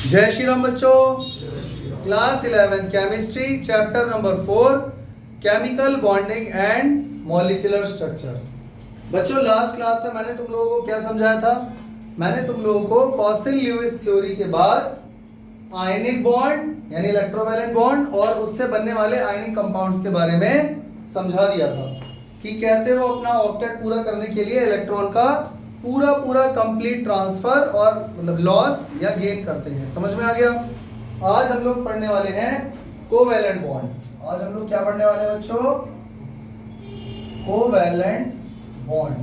जय श्री राम बच्चों। Class 11 chemistry chapter number 4 chemical bonding and molecular structure. बच्चों लास्ट क्लास में मैंने तुम लोगों को क्या समझाया था? मैंने तुम लोगों को कॉसिल ल्यूइस थ्योरी के बाद आयनिक बॉन्ड यानी इलेक्ट्रोवैलेंट बॉन्ड और उससे बनने वाले आयनिक कंपाउंड्स के बारे में समझा दिया था कि कैसे वो अपना ऑक्टेट पूरा करने के लिए इलेक्ट्रॉन का पूरा कंप्लीट ट्रांसफर और मतलब लॉस या गेन करते हैं। समझ में आ गया? आज हम लोग पढ़ने वाले हैं कोवैलेंट बॉन्ड। आज हम लोग क्या पढ़ने वाले हैं बच्चों? Covalent bond.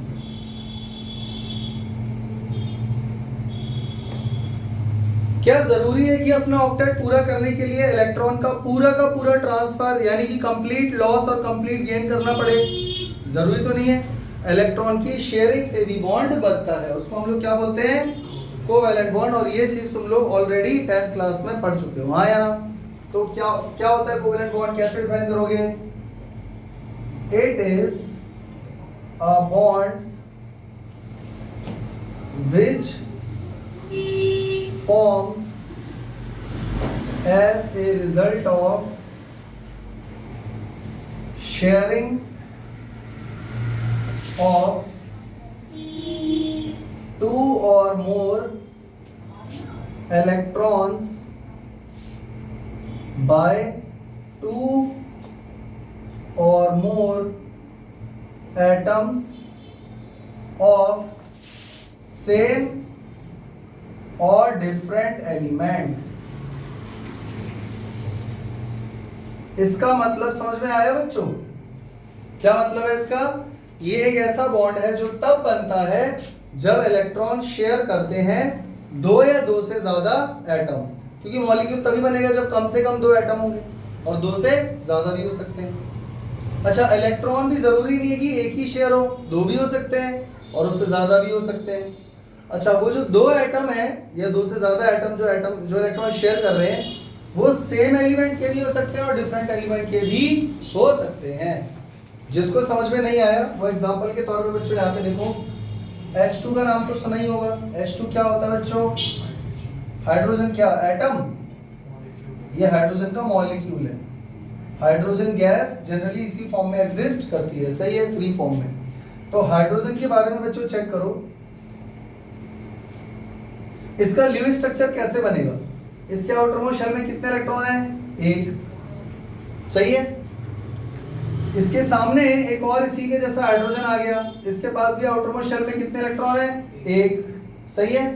क्या जरूरी है कि अपना ऑक्टेट पूरा करने के लिए इलेक्ट्रॉन का पूरा ट्रांसफर यानी कि कंप्लीट लॉस और कंप्लीट गेन करना पड़े? जरूरी तो नहीं है। इलेक्ट्रॉन की शेयरिंग से भी बॉन्ड बनता है, उसको हम लोग क्या बोलते हैं? Covalent bond. और ये चीज तुम लोग ऑलरेडी 10th क्लास में पढ़ चुके हो, हाँ या ना? तो क्या होता है कोवैलेंट बॉन्ड? कैसे डिफाइन करोगे? It is a bond which forms as a result of sharing of two or more electrons by two or more atoms of same और डिफरेंट एलिमेंट। इसका मतलब समझ में आया बच्चों? क्या मतलब है इसका? ये एक ऐसा बॉन्ड है जो तब बनता है जब इलेक्ट्रॉन शेयर करते हैं दो या दो से ज्यादा एटम, क्योंकि मॉलिक्यूल तभी बनेगा जब कम से कम दो एटम होंगे और दो से ज्यादा भी हो सकते हैं। अच्छा, इलेक्ट्रॉन भी जरूरी नहीं है कि एक ही शेयर हो, दो भी हो सकते हैं और उससे ज्यादा भी हो सकते हैं। अच्छा, वो जो दो एटम है या दो से ज्यादा एटम जो इलेक्ट्रॉन शेयर कर रहे हैं वो सेम एलिमेंट के भी हो सकते हैं और डिफरेंट एलिमेंट के भी हो सकते हैं। जिसको समझ में नहीं आया वो एग्जांपल के तौर पे बच्चों यहाँ पे देखो, H2 का नाम तो सुना ही होगा। H2 क्या होता है बच्चों? हाइड्रोजन क्या? एटम। ये हाइड्रोजन का मॉलिक्यूल है। हाइड्रोजन गैस जनरली इसी फॉर्म में एग्जिस्ट करती है, सही है, फ्री फॉर्म में। तो हाइड्रोजन के बारे में बच्चों चेक करो, इसका ल्यूइस स्ट्रक्चर कैसे बनेगा? इसके आउटरमोस्ट शेल में कितने इलेक्ट्रॉन हैं? एक, सही है। इसके सामने एक और इसी के जैसा हाइड्रोजन आ गया, इसके पास भी आउटरमोस्ट शेल में कितने इलेक्ट्रॉन हैं? एक, सही है।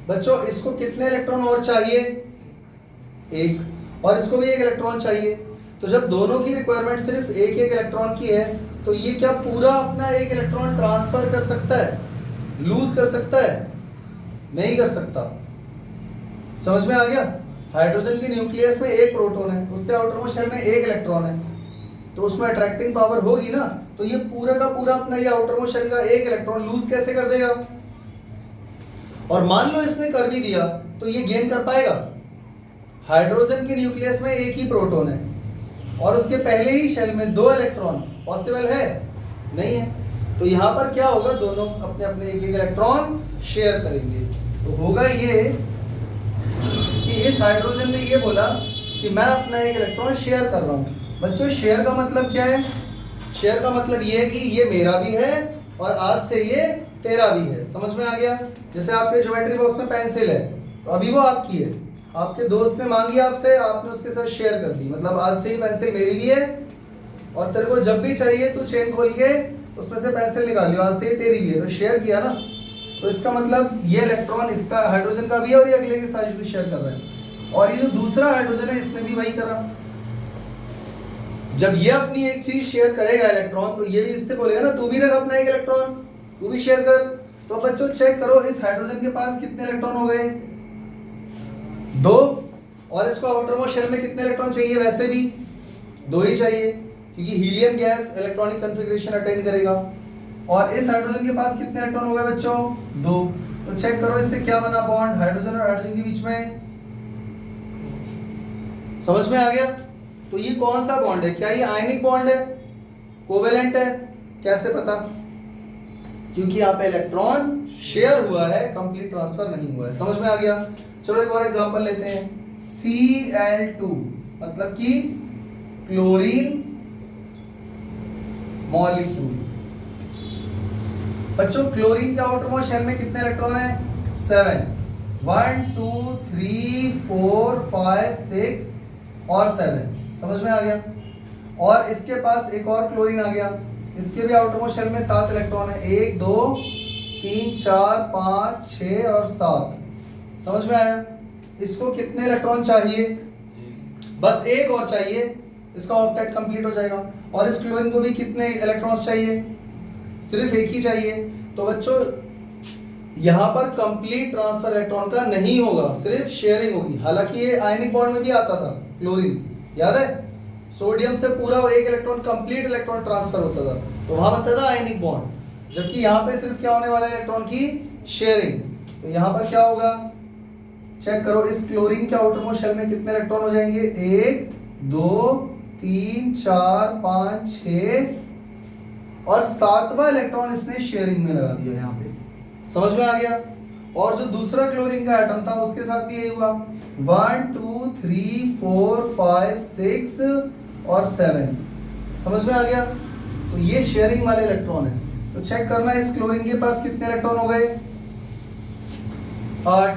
बच्चों इसको कितने इलेक्ट्रॉन और चाहिए? एक, और इसको भी एक इलेक्ट्रॉन चाहिए। तो जब दोनों की रिक्वायरमेंट सिर्फ एक इलेक्ट्रॉन की है तो ये क्या पूरा अपना एक इलेक्ट्रॉन ट्रांसफर कर सकता है? लूज कर सकता है? नहीं कर सकता। समझ में आ गया? हाइड्रोजन के न्यूक्लियस में एक प्रोटॉन है, उसके आउटरमोस्ट शेल में एक इलेक्ट्रॉन है, तो उसमें अट्रैक्टिंग पावर होगी ना। तो ये पूरा का पूरा अपना ये आउटरमोस्ट शेल का एक इलेक्ट्रॉन लूज कैसे कर देगा? और मान लो इसने कर भी दिया तो ये गेन कर पाएगा? हाइड्रोजन के न्यूक्लियस में एक ही प्रोटॉन है और उसके पहले ही शेल में दो इलेक्ट्रॉन, पॉसिबल है? नहीं है। तो यहाँ पर क्या होगा? दोनों अपने अपने एक इलेक्ट्रॉन शेयर करेंगे। तो होगा ये कि इस हाइड्रोजन ने ये बोला कि मैं अपना एक इलेक्ट्रॉन शेयर कर रहा हूँ। बच्चों शेयर का मतलब क्या है? शेयर का मतलब ये है कि ये मेरा भी है और आज से ये तेरा भी है। समझ में आ गया? जैसे आपके ज्योमेट्री बॉक्स में पेंसिल है तो अभी वो आपकी है, आपके दोस्त ने मांगी आपसे, आपने उसके साथ शेयर कर दी, मतलब आज से ये पेंसिल मेरी भी है और तेरे को जब भी चाहिए तू चेन खोल के उसमें से पेंसिल निकाल लियो, आज से ये तेरी भी है। तो शेयर किया ना, तो इसका मतलब ये इलेक्ट्रॉन इसका हाइड्रोजन का भी है और ये अगले के साथ भी शेयर कर रहा है। और ये जो दूसरा हाइड्रोजन है इसने भी वही करा। जब ये अपनी एक चीज शेयर करेगा इलेक्ट्रॉन, तो ये भी इससे बोलेगा ना तू भी रख अपना एक इलेक्ट्रॉन, तू भी शेयर कर। तो बच्चों चेक करो इस हाइड्रोजन के पास कितने इलेक्ट्रॉन हो गए? दो। और इसको आउटरमोस्ट शेल में कितने इलेक्ट्रॉन चाहिए? वैसे भी दो ही चाहिए, क्योंकि helium gas electronic configuration attain करेगा। और इस हाइड्रोजन के पास कितने इलेक्ट्रॉन हो गए बच्चों? दो। तो चेक करो इससे क्या बना बॉन्ड हाइड्रोजन और हाइड्रोजन के बीच में? समझ में आ गया? तो ये कौन सा बॉन्ड है? क्या ये आयनिक बॉन्ड है? कोवेलेंट है? कैसे पता? क्योंकि यहाँ पे इलेक्ट्रॉन शेयर हुआ है, कंप्लीट ट्रांसफर नहीं हुआ है। समझ में आ गया? चलो एक और एग्जांपल लेते हैं, Cl2 मतलब कि क्लोरीन मॉलिक्यूल। बच्चों क्लोरीन के आउटरमोस्ट शेल में कितने इलेक्ट्रॉन है? 7। 1 2 3 4 5 6 और 7। समझ में आ गया? और इसके पास एक और क्लोरीन आ गया, इसके भी आउटरमोस्ट शेल में 7 इलेक्ट्रॉन है। 1 2 3 4 5 6 और 7। समझ में आया? इसको कितने इलेक्ट्रॉन चाहिए? बस एक और चाहिए, इसका ऑक्टेट कंप्लीट हो जाएगा। और इस क्लोरीन को भी कितने इलेक्ट्रॉन्स चाहिए? सिर्फ एक ही चाहिए। तो बच्चों यहां पर कंप्लीट ट्रांसफर इलेक्ट्रॉन का नहीं होगा, सिर्फ शेयरिंग होगी। हालांकि ये आयनिक बॉन्ड में भी आता था क्लोरीन, याद है? सोडियम से पूरा एक इलेक्ट्रॉन कंप्लीट इलेक्ट्रॉन ट्रांसफर होता था, तो वहां बनता था आयनिक बॉन्ड। जबकि यहां पे सिर्फ क्या होने वाला है? इलेक्ट्रॉन की शेयरिंग। तो यहां पर क्या होगा? चेक करो, इस क्लोरीन के आउटरमोस्ट शेल में कितने इलेक्ट्रॉन हो जाएंगे? 1 2 3 4 5 6 और 7वां इलेक्ट्रॉन इसने शेयरिंग में लगा दिया यहाँ पे। समझ में आ गया? और जो दूसरा क्लोरीन का एटम था उसके साथ भी यही हुआ। 1 2 3 4 5 6 और 7। समझ में आ गया? तो ये शेयरिंग वाले इलेक्ट्रॉन है। तो चेक करना इस क्लोरीन के पास कितने इलेक्ट्रॉन हो गए? 8।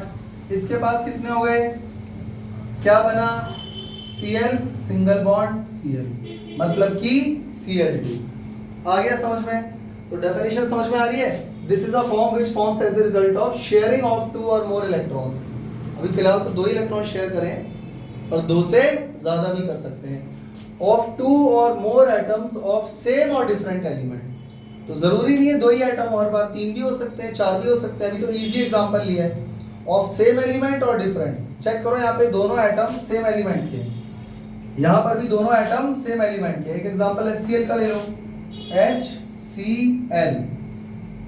इसके पास कितने हो गए? क्या बना? Cl सिंगल बॉन्ड Cl मतलब कि Cl2। आ गया समझ में? तो डेफिनेशन समझ में आ रही है? This is a form which forms as a result of sharing of 2 or more electrons. अभी फिलहाल तो 2 इलेक्ट्रॉन शेयर करें, पर 2 से ज्यादा भी कर सकते हैं। Of 2 or more atoms of same और डिफरेंट एलिमेंट। तो जरूरी नहीं है 2 ही एटम, और बार 3 भी हो सकते हैं, 4 भी हो सकते हैं। अभी तो इजी एग्जांपल लिया है, ऑफ सेम एलिमेंट और डिफरेंट। चेक करो यहाँ पे दोनों एटम सेम एलिमेंट के, यहाँ पर भी दोनों एटम सेम एलिमेंट के। एक एग्जांपल HCl का ले लो, HCl,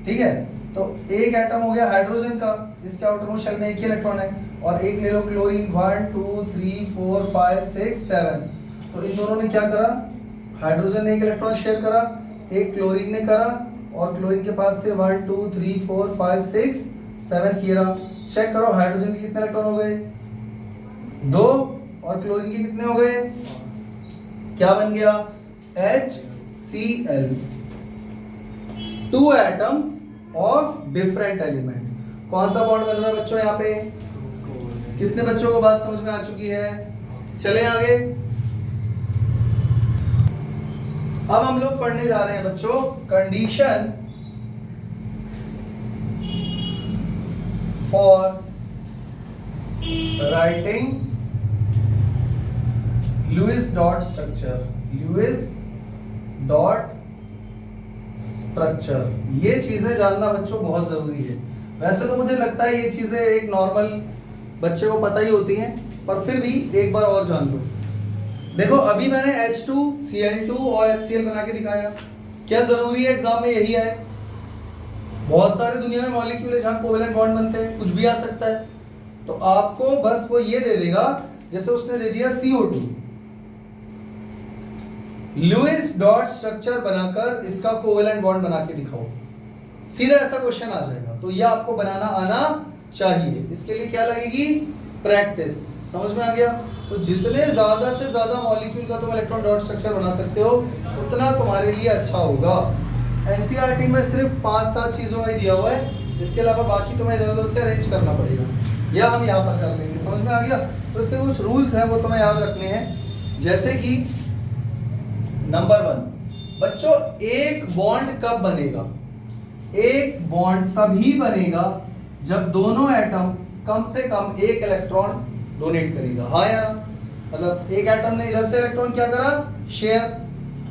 ठीक है? तो एक एटम हो गया हाइड्रोजन का, इसके आउटरमोस्ट शेल में एक ही इलेक्ट्रॉन है। और एक ले लो क्लोरीन, 1 2 3 4 5 6 7। तो इन दोनों ने क्या करा? हाइड्रोजन ने एक इलेक्ट्रॉन शेयर करा, एक क्लोरीन ने करा, और क्लोरीन के पास थे 1 2 3 4 5 6 7 किया। चेक करो हाइड्रोजन के कितने इलेक्ट्रॉन हो गए? 2। और क्लोरीन के कितने हो गए? क्या बन गया? HCl। 2 atoms of different element. कौन सा बॉन्ड बन रहा है बच्चों यहाँ पे? कितने बच्चों को बात समझ में आ चुकी है? चले आगे। अब हम लोग पढ़ने जा रहे हैं बच्चों condition for writing Lewis dot structure. Lewis dot structure, ये चीजें जानना बच्चों बहुत जरूरी है। वैसे तो मुझे लगता है ये चीजें एक नॉर्मल बच्चे को पता ही होती हैं, पर फिर भी एक बार और जान लो। देखो अभी मैंने H2Cl2 और HCl बना के दिखाया। क्या जरूरी है एग्जाम में यही है? बहुत सारे दुनिया में मॉलिक्यूल है जहां कोवेलेंट बॉन्ड बनते हैं, कुछ भी आ सकता है। तो आपको बस वो ये दे देगा, जैसे उसने दे दिया CO2, लुईस डॉट स्ट्रक्चर बनाकर इसका कोवेलेंट बॉन्ड बना के दिखाओ। सीधा ऐसा क्वेश्चन आ जाएगा। तो ये आपको बनाना आना चाहिए। इसके लिए क्या लगेगी? प्रैक्टिस। समझ में आ गया? तो जितने ज्यादा से ज्यादा मॉलिक्यूल का तुम इलेक्ट्रॉन डॉट स्ट्रक्चर बना सकते हो उतना तुम्हारे लिए अच्छा होगा। एनसीईआरटी में सिर्फ 5-7 चीजों का ही दिया हुआ है, इसके अलावा बाकी तुम्हें इधर उधर से अरेंज करना पड़ेगा, या हम यहाँ पर कर लेंगे। समझ में आ गया? तो इसके कुछ रूल्स हैं, वो तुम्हें याद रखने हैं। जैसे कि नंबर 1 बच्चों, एक बॉन्ड कब बनेगा? एक बॉन्ड तभी बनेगा जब दोनों एटम कम से कम एक इलेक्ट्रॉन डोनेट करेगा। हाँ यार, मतलब एक एटम ने इधर से इलेक्ट्रॉन क्या करा? शेयर,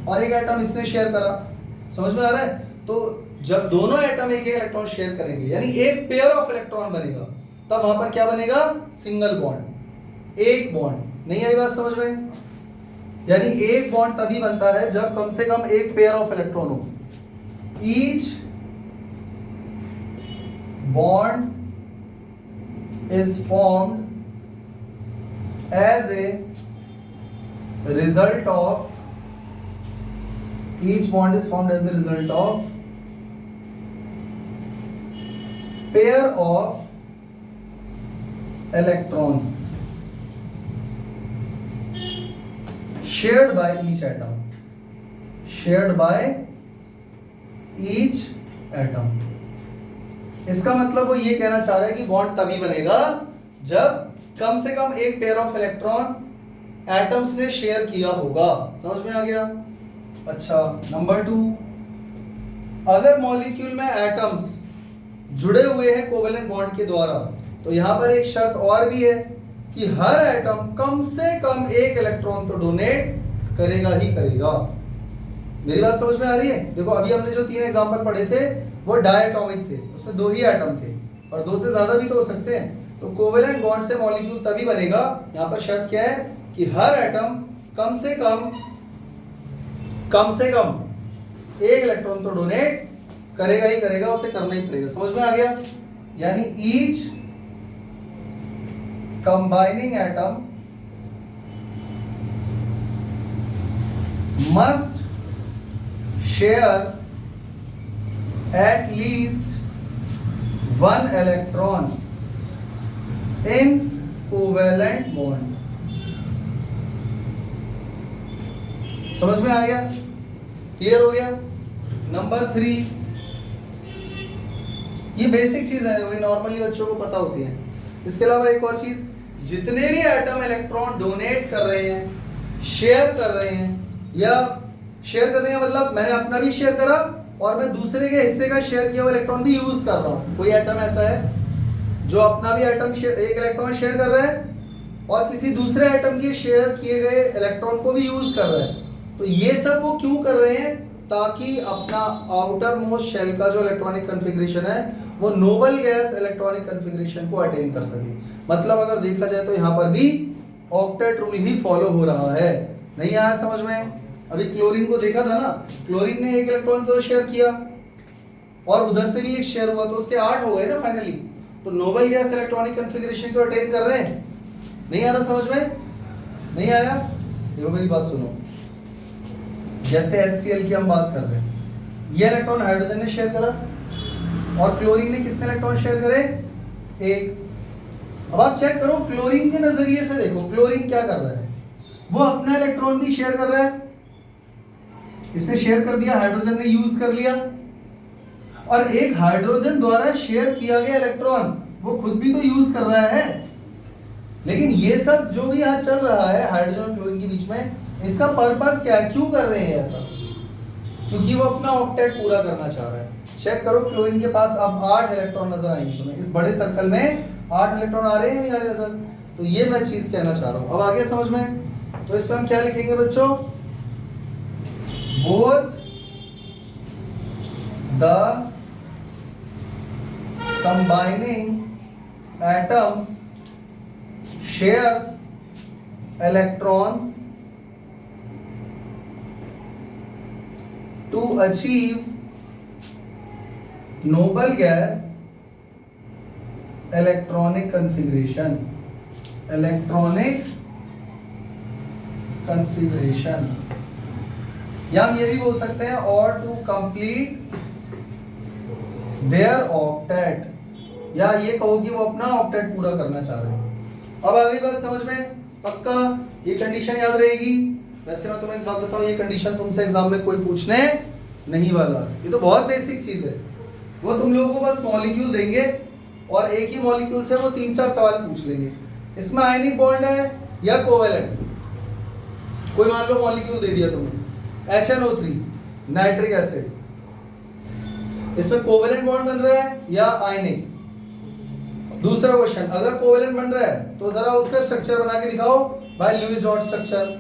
और एक एटम इसने शेयर करा। समझ में आ रहा है? तो जब दोनों एटम एक इलेक्ट्रॉन शेयर करेंगे, यानी एक पेयर ऑफ इलेक्ट्रॉन बनेगा, तब वहां पर क्या बनेगा? सिंगल बॉन्ड, एक बॉन्ड। नहीं आई बात समझ में? यानी एक बॉन्ड तभी बनता है जब कम से कम एक पेयर ऑफ इलेक्ट्रॉन हो। Each bond is formed as a result of pair of electron shared by each atom, shared by each atom। इसका मतलब वो ये कहना चाह रहा है कि बॉन्ड तभी बनेगा जब कम से कम एक पेयर ऑफ इलेक्ट्रॉन एटम्स ने शेयर किया होगा। समझ में आ गया? अच्छा, नंबर 2, अगर मॉलिक्यूल में एटम्स जुड़े हुए हैं कोवेलेंट बॉन्ड के द्वारा, तो यहां पर एक शर्त और भी है कि हर एटम कम से कम एक इलेक्ट्रॉन तो डोनेट करेगा ही करेगा। मेरी बात समझ में आ रही है? देखो, अभी हमने जो 3 एग्जांपल पढ़े थे वो डायटॉमिक थे, उसमें 2 ही एटम थे, और 2 से ज्यादा भी तो हो सकते हैं। तो कोवेलेंट बॉन्ड से मॉलिक्यूल तभी बनेगा, यहां पर शर्त क्या है कि हर एटम कम से कम एक इलेक्ट्रॉन तो डोनेट करेगा ही करेगा, उसे करना ही पड़ेगा। समझ में आ गया? यानी each combining atom must share at least one electron in covalent bond। समझ में आ गया? क्लियर हो गया? नंबर 3, ये बेसिक चीज है, वही नॉर्मली बच्चों को पता होती है। इसके अलावा एक और चीज, जितने भी एटम इलेक्ट्रॉन डोनेट कर रहे हैं, शेयर कर रहे हैं, या शेयर कर रहे हैं मतलब मैंने अपना भी शेयर करा और मैं दूसरे के हिस्से का शेयर किया हुआ इलेक्ट्रॉन भी यूज कर रहा हूं। कोई एटम ऐसा है जो अपना भी एटम एक इलेक्ट्रॉन शेयर कर रहा है और किसी दूसरे एटम के शेयर किए गए इलेक्ट्रॉन को भी यूज कर रहा है, तो ये सब वो क्यों कर रहे हैं? ताकि अपना आउटर मोस्ट शेल का जो इलेक्ट्रॉनिक कॉन्फ़िगरेशन है वो नोबल गैस इलेक्ट्रॉनिक कॉन्फ़िगरेशन को अटेन कर सके। मतलब अगर देखा जाए तो यहाँ पर भी ऑक्टेट रूल ही फॉलो हो रहा है। नहीं आया समझ में? अभी क्लोरीन को देखा था ना, क्लोरीन ने एक इलेक्ट्रॉन तो शेयर किया और उधर से भी एक शेयर हुआ, तो उसके 8 हो गए ना फाइनली। तो नोबल गैस इलेक्ट्रॉनिक कॉन्फ़िगरेशन को अटेन कर रहे हैं। नहीं आ रहा समझ में? नहीं आया? देखो मेरी बात सुनो, जैसे HCl की हम बात कर रहे हैं, ये इलेक्ट्रॉन हाइड्रोजन ने शेयर करा और क्लोरीन ने कितने इलेक्ट्रॉन शेयर करे? 1। अब आप चेक करो, क्लोरीन के नजरिए से देखो, क्लोरीन क्या कर रहा है? वो अपना इलेक्ट्रॉन भी शेयर कर रहा है, इसने शेयर कर दिया, हाइड्रोजन ने यूज कर लिया, और एक हाइड्रोजन द्वारा शेयर किया गया इलेक्ट्रॉन वो खुद भी तो यूज कर रहा है। लेकिन ये सब जो भी यहाँ चल रहा है हाइड्रोजन और क्लोरीन के बीच में, इसका पर्पस क्या है? क्यों कर रहे हैं ऐसा? क्योंकि वो अपना ऑक्टेट पूरा करना चाह रहा है। चेक करो, क्लोरीन के पास अब 8 इलेक्ट्रॉन नजर आएंगे तुम्हें, इस बड़े सर्कल में 8 इलेक्ट्रॉन आ रहे हैं नहीं आ रहे नजर? तो ये मैं चीज कहना चाह रहा हूं। अब आगे समझ में? तो इसमें हम क्या लिखेंगे बच्चों? Both the combining atoms share electrons to achieve noble gas electronic configuration, या हम ये भी बोल सकते हैं और टू कंप्लीट देयर ऑक्टेट, या ये कहो कि वो अपना ऑक्टेट पूरा करना चाह रहे हैं। अब आगे बात समझ में? पक्का ये कंडीशन याद रहेगी। वैसे मैं तुम्हें एक बात बताऊं, ये कंडीशन तुमसे एग्जाम में कोई पूछने नहीं वाला, ये तो बहुत बेसिक चीज है। वो तुम लोगों को बस मॉलिक्यूल देंगे और एक ही मॉलिक्यूल से वो 3-4 सवाल पूछ लेंगे, इसमें आयनिक बॉन्ड है या कोवेलेंट। कोई मान लो मॉलिक्यूल दे दिया तुम्हें HNO3 नाइट्रिक एसिड, इसमें कोवेलेंट बॉन्ड बन रहा है या आयनिक? दूसरा क्वेश्चन, अगर कोवेलेंट बन रहा है तो जरा उसका स्ट्रक्चर बना के दिखाओ बाय लुईस डॉट स्ट्रक्चर।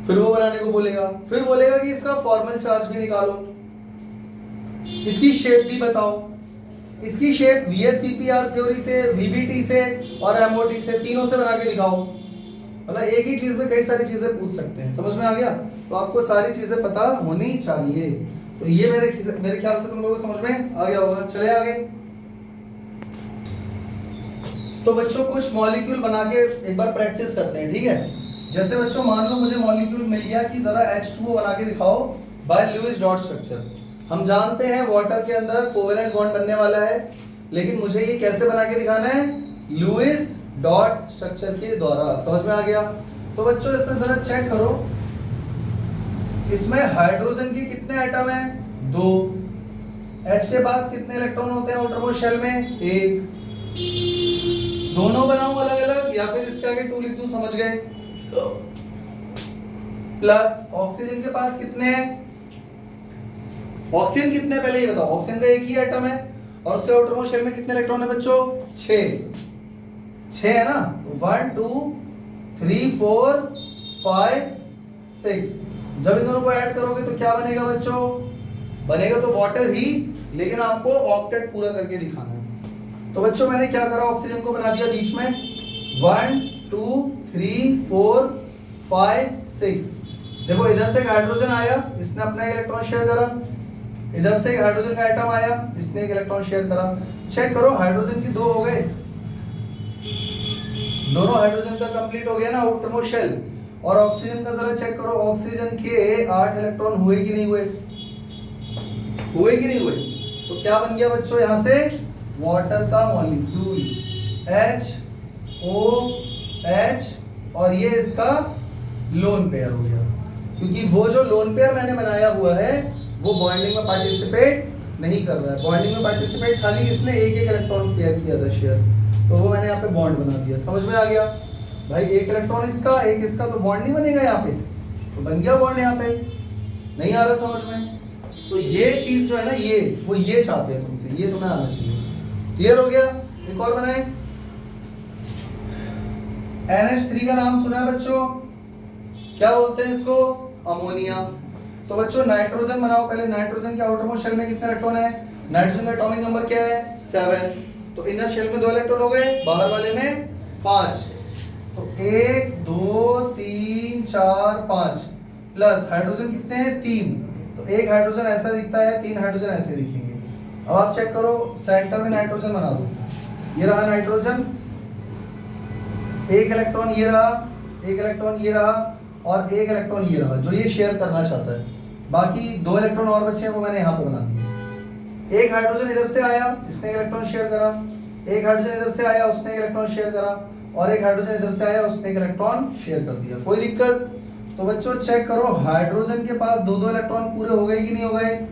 फिर वो बनाने को बोलेगा, फिर बोलेगा कि इसका फॉर्मल चार्ज भी निकालो, इसकी शेप भी बताओ। इसकी शेप VSEPR थ्योरी से, VBT से और MOT से, तीनों से बना के दिखाओ। मतलब एक ही चीज में कई सारी चीजें पूछ सकते हैं। समझ में आ गया? तो आपको सारी चीजें पता होनी चाहिए। तो ये मेरे ख्याल से तुम लोगों को समझ में आ गया होगा। चले आगे। तो बच्चों कुछ मॉलिक्यूल बना के एक बार प्रैक्टिस करते हैं, ठीक है? जैसे बच्चों मान लो मुझे मॉलिक्यूल मिल गया कि जरा H2O बना के दिखाओ बाय लुईस डॉट स्ट्रक्चर। हम जानते हैं वाटर के अंदर कोवेलेंट बॉन्ड बनने वाला है, लेकिन मुझे ये कैसे बना के दिखाना है? लुईस डॉट स्ट्रक्चर के द्वारा। समझ में आ गया? तो बच्चों इसमें जरा चेक करो, इसमें हाइड्रोजन के कितने एटम हैं? 2। H के पास कितने इलेक्ट्रॉन होते हैं आउटरमोस्ट शेल में? 1। दोनों बनाऊं अलग अलग या फिर इसके आगे 2 लिख दूं? समझ गए? प्लस ऑक्सीजन के पास कितने हैं? ऑक्सीजन कितने पहले ये बताओ। ऑक्सीजन का एक ही एटम है और उससे आउटरमोस्ट शेल में कितने इलेक्ट्रॉन है बच्चों? 6 है ना? तो 1 2 3 4 5 6। जब इन दोनों को ऐड करोगे तो क्या बनेगा बच्चों? बनेगा तो वाटर ही, लेकिन आपको ऑक्टेट पूरा करके दिखाना है। तो बच्चों मैंने क्या करा, ऑक्सीजन को बना दिया बीच में 1 2 3 4 5 6। देखो इधर से एक हाइड्रोजन आया, इसने अपना एक इलेक्ट्रॉन शेयर करा, इधर से एक हाइड्रोजन का एटम आया, इसने एक इलेक्ट्रॉन शेयर करा। चेक करो हाइड्रोजन की 2 हो गए, दोनों हाइड्रोजन का कंप्लीट हो गया ना आउटरमोस्ट शेल। और ऑक्सीजन का जरा चेक करो, ऑक्सीजन के 8 इलेक्ट्रॉन हुए कि नहीं हुए? हुए कि नहीं हुए? तो क्या बन गया बच्चों यहाँ से? वाटर का मॉलिक्यूल HOH और ये इसका लोन पेयर हो गया, क्योंकि वो जो लोन पेयर मैंने बनाया हुआ है वो बॉन्डिंग में पार्टिसिपेट नहीं कर रहा है। बॉन्डिंग में पार्टिसिपेट खाली इसने एक इलेक्ट्रॉन पेयर किया था शेयर, तो वो मैंने यहाँ पे बॉन्ड बना दिया। समझ में आ गया भाई? एक इलेक्ट्रॉन इसका एक इसका, तो बॉन्ड नहीं बनेगा यहाँ पे, तो बन गया बॉन्ड यहाँ पे। नहीं आ रहा समझ में? तो ये चीज जो है ना, ये चाहते हैं तुमसे, ये तुम्हें आना चाहिए। क्लियर हो गया? एक और बनाए, NH3 का नाम सुना है बच्चों? क्या बोलते हैं इसको? अमोनिया। तो बच्चों नाइट्रोजन बनाओ पहले। नाइट्रोजन के आउटरमोस्ट शेल में कितने इलेक्ट्रॉन है? नाइट्रोजन का एटॉमिक नंबर क्या है? 7। तो इनर शेल में 2 इलेक्ट्रॉन हो गए, बाहर वाले में 5। तो 1 2 3 4 5 प्लस हाइड्रोजन कितने हैं? 3। तो एक हाइड्रोजन ऐसा दिखता है, 3 हाइड्रोजन ऐसे दिखेंगे। अब आप चेक करो, सेंटर में नाइट्रोजन बना दो। ये रहा नाइट्रोजन, एक इलेक्ट्रॉन ये रहा, एक इलेक्ट्रॉन ये रहा और एक इलेक्ट्रॉन ये रहा, जो ये शेयर करना चाहता है। बाकी 2 इलेक्ट्रॉन और बचे हैं, वो मैंने यहाँ पे बना दिए। एक हाइड्रोजन इधर से आया, इसने एक इलेक्ट्रॉन शेयर करा, एक हाइड्रोजन इधर से आया, उसने एक इलेक्ट्रॉन शेयर करा, और एक हाइड्रोजन इधर से आया, उसने एक इलेक्ट्रॉन शेयर कर दिया। कोई दिक्कत? तो बच्चों चेक करो, हाइड्रोजन के पास 2 इलेक्ट्रॉन पूरे हो गए कि नहीं हो गए?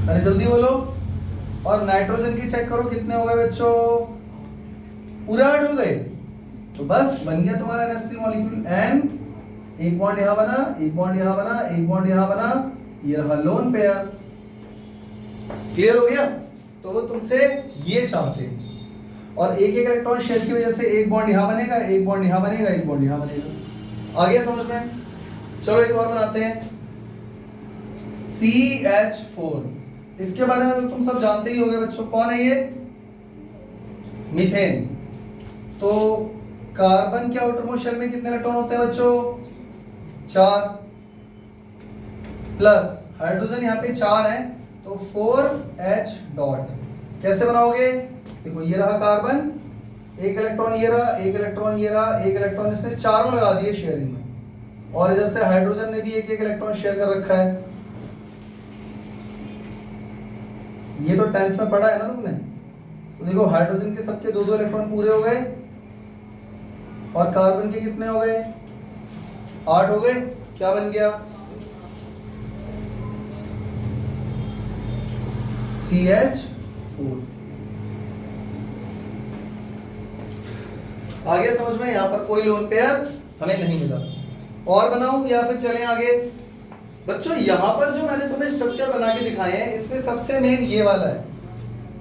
अरे जल्दी बोलो। और नाइट्रोजन की चेक करो कितने हो गए बच्चों? पूरे 8 हो गए। तो बस बन गया तुम्हारा NH3 मॉलिक्यूल। N, एक बॉन्ड यहाँ बना, एक बॉन्ड यहाँ बना, एक बॉन्ड यहाँ बना, ये रहा लोन पेयर। क्लियर हो गया? तो वो तुमसे ये चाहते, और एक एक इलेक्ट्रॉन शेयर की वजह से एक बॉन्ड यहाँ बनेगा, एक बॉन्ड यहाँ बनेगा, एक बॉन्ड यहाँ बनेगा। आ गया समझ में? चलो एक और बनाते हैं, CH4। इसके बारे में तो तुम सब जानते ही होंगे बच्चों। कौन है ये? मीथेन। तो कार्बन के आउटरमोस्ट शेल में कितने इलेक्ट्रॉन होते हैं बच्चों? 4 प्लस हाइड्रोजन यहाँ पे 4 है, तो 4H डॉट। कैसे बनाओगे? देखो ये रहा कार्बन, एक इलेक्ट्रॉन ये रहा, एक इलेक्ट्रॉन ये रहा, एक इलेक्ट्रॉन, इसने चारों लगा दिए शेयरिंग में, और इधर से हाइड्रोजन ने भी एक एक इलेक्ट्रॉन शेयर कर रखा है। ये तो 10th में पढ़ा है ना तुमने। तो देखो हाइड्रोजन के सबके 2 इलेक्ट्रॉन पूरे हो गए, और कार्बन के कितने हो गए? 8 हो गए। क्या बन गया? CH4। आगे समझ में? यहाँ पर कोई लोन पेयर हमें नहीं मिला। और बनाऊं या फिर चलें आगे? बच्चों यहाँ पर जो मैंने तुम्हें स्ट्रक्चर बना के दिखाए हैं, इसमें सबसे मेन ये वाला है,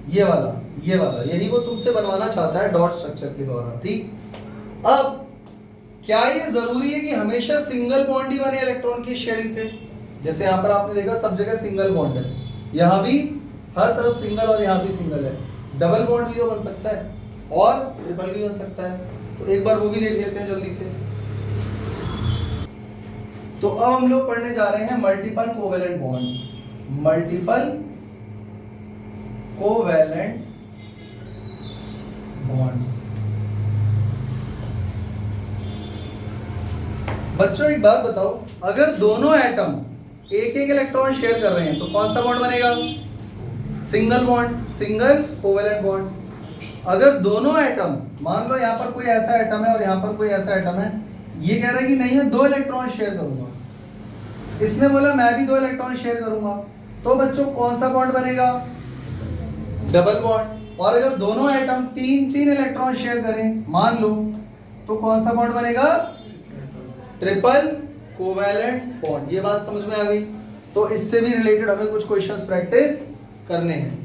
ये वाला, यही वो तुमसे बनवाना चाहता है डॉट स्ट्रक्चर के द्वारा। ठीक, अब क्या ये जरूरी है कि हमेशा सिंगल बॉन्ड ही बने इलेक्ट्रॉन की शेयरिंग से? जैसे यहाँ पर आपने देखा सब जगह सिंगल बॉन्ड है, यहाँ भी हर तरफ सिंगल और यहाँ भी सिंगल है। डबल बॉन्ड भी तो बन सकता है और ट्रिपल भी बन सकता है, तो एक बार वो भी देख लेते हैं जल्दी से। तो अब हम लोग पढ़ने जा रहे हैं multiple covalent bonds. Multiple covalent bonds. बच्चों एक बात बताओ, अगर दोनों एटम एक एक इलेक्ट्रॉन शेयर कर रहे हैं तो कौन सा बॉन्ड बनेगा? Single bond, single covalent bond. अगर दोनों एटम, मान लो यहाँ पर कोई ऐसा एटम है और यहाँ पर कोई ऐसा एटम है, ये कह रहा है कि नहीं मैं 2 इलेक्ट्रॉन शेयर करूंगा, इसने बोला मैं भी 2 इलेक्ट्रॉन शेयर करूंगा, तो बच्चों कौन सा बॉन्ड बनेगा? Double bond. और अगर दोनों एटम 3 इलेक्ट्रॉन शेयर करें मान लो, तो कौन सा बॉन्ड बनेगा? Triple covalent bond. ये बात समझ में आ गई? तो इससे भी रिलेटेड हमें कुछ क्वेश्चंस प्रैक्टिस करने हैं।